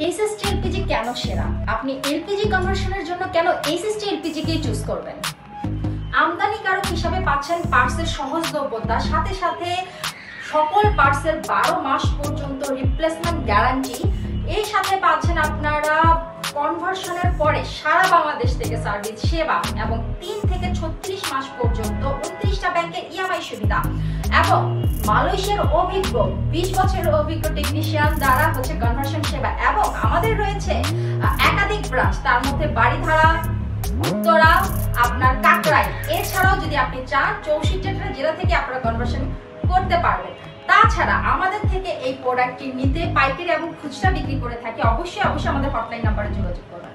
SST LPG কেন সেরা? আপনি এলপিজি কনভার্সনের জন্য কেন এসএসটি এলপিজি কে চুজ করবেন? আমদানিকারক হিসাবে পাচ্ছেন পার্টসের সহজলভ্যতা, সাথে সাথে সকল পার্টসের 12 মাস পর্যন্ত রিপ্লেসমেন্ট গ্যারান্টি। এর সাথে পাচ্ছেন আপনারা কনভার্সনের পরে সারা বাংলাদেশ থেকে সার্ভিস সেবা এবং 3 থেকে 36 মাস পর্যন্ত 29টা ব্যাংকের ইএমআই সুবিধা এবং মালয়েশিয়ার অভিজ্ঞ 20 বছরের অভিজ্ঞ টেকনিশিয়ান দ্বারা কনভার্সন সেবা। এবং আমাদের রয়েছে একাধিক ব্রাঞ্চ, তার মধ্যে বাড়িধারা, উত্তরা, আপনার কাকরাই। এছাড়াও যদি আপনি চান 64টা জেলা থেকে আপনারা কনভার্সন করতে পারবেন। তাছাড়া আমাদের থেকে এই প্রোডাক্টটি নিতে পাইকারি এবং খুচরা বিক্রি করে থাকি। অবশ্যই আমাদের হটলাইন নাম্বারে যোগাযোগ করবেন।